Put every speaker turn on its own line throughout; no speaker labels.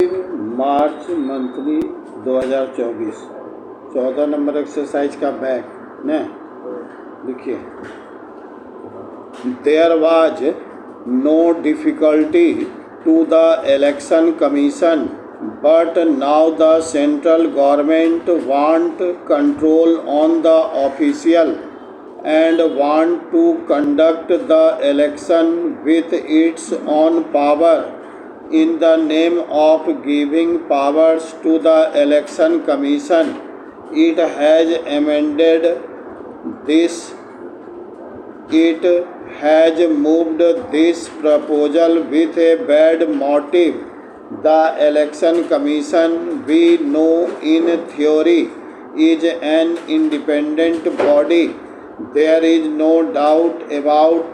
मार्च monthly 2024 14 number exercise का back न लिखिए। There was no difficulty to the election commission but now the central government want control on the official and want to conduct the election with its own power in the name of giving powers to the election commission. It has amended this. It has moved this proposal with a bad motive. The election commission, we know in theory, is an independent body. There is no doubt about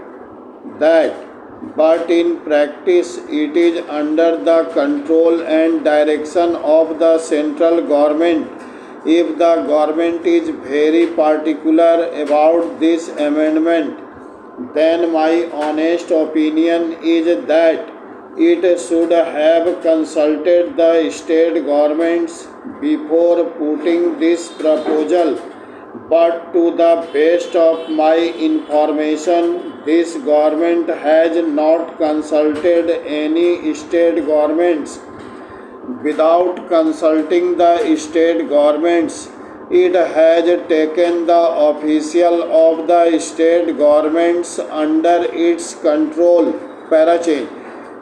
that, but in practice it is under the control and direction of the central government. If the government is very particular about this amendment, then my honest opinion is that it should have consulted the state governments before putting this proposal. But to the best of my information, this government has not consulted any state governments. Without consulting the state governments, it has taken the official of the state governments under its control. Parachain.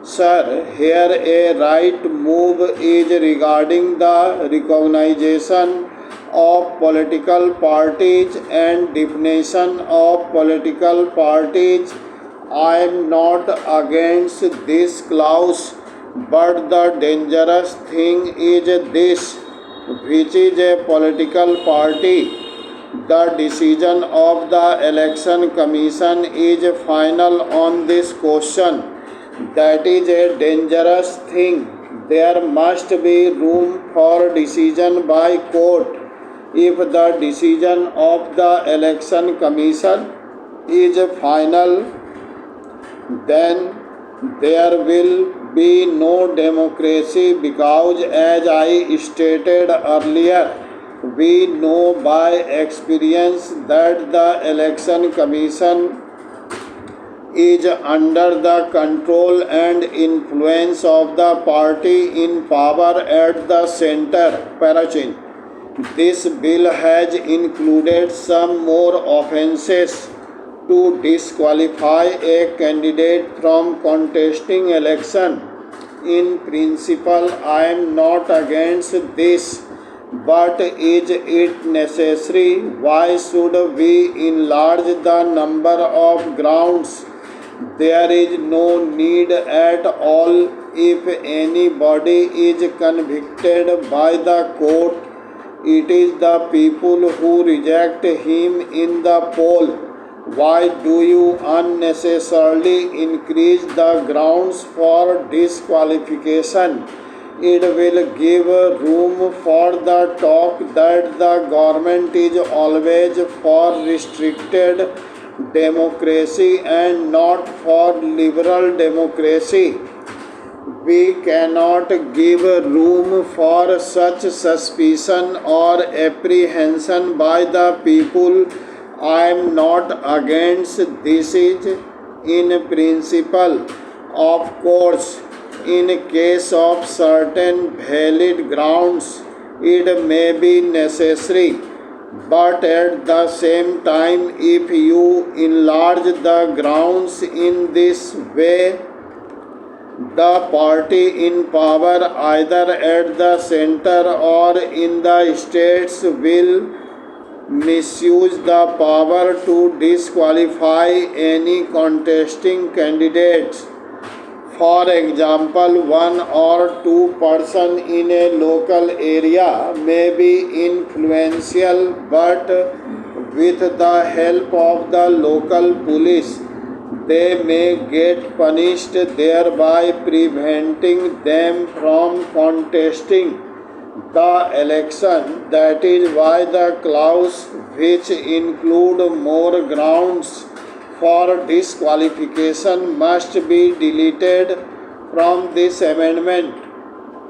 Sir, here a right move is regarding the recognition of political parties and definition of political parties. I am not against this clause, but the dangerous thing is this: which is a political party? The decision of the election commission is final on this question. That is a dangerous thing. There must be room for decision by court. If the decision of the election commission is final, then there will be no democracy, because as I stated earlier, we know by experience that the election commission is under the control and influence of the party in power at the center. Parachin. This bill has included some more offences to disqualify a candidate from contesting election. In principle, I am not against this, but is it necessary? Why should we enlarge the number of grounds? There is no need at all. If anybody is convicted by the court, it is the people who reject him in the poll. Why do you unnecessarily increase the grounds for disqualification? It will give room for the talk that the government is always for restricted democracy and not for liberal democracy. We cannot give room for such suspicion or apprehension by the people. I am not against this is in principle. Of course, in case of certain valid grounds, it may be necessary. But at the same time, if you enlarge the grounds in this way, the party in power either at the center or in the states will misuse the power to disqualify any contesting candidates. For example, one or two persons in a local area may be influential, but with the help of the local police, they may get punished, thereby preventing them from contesting the election. That is why the clause which include more grounds for disqualification must be deleted from this amendment.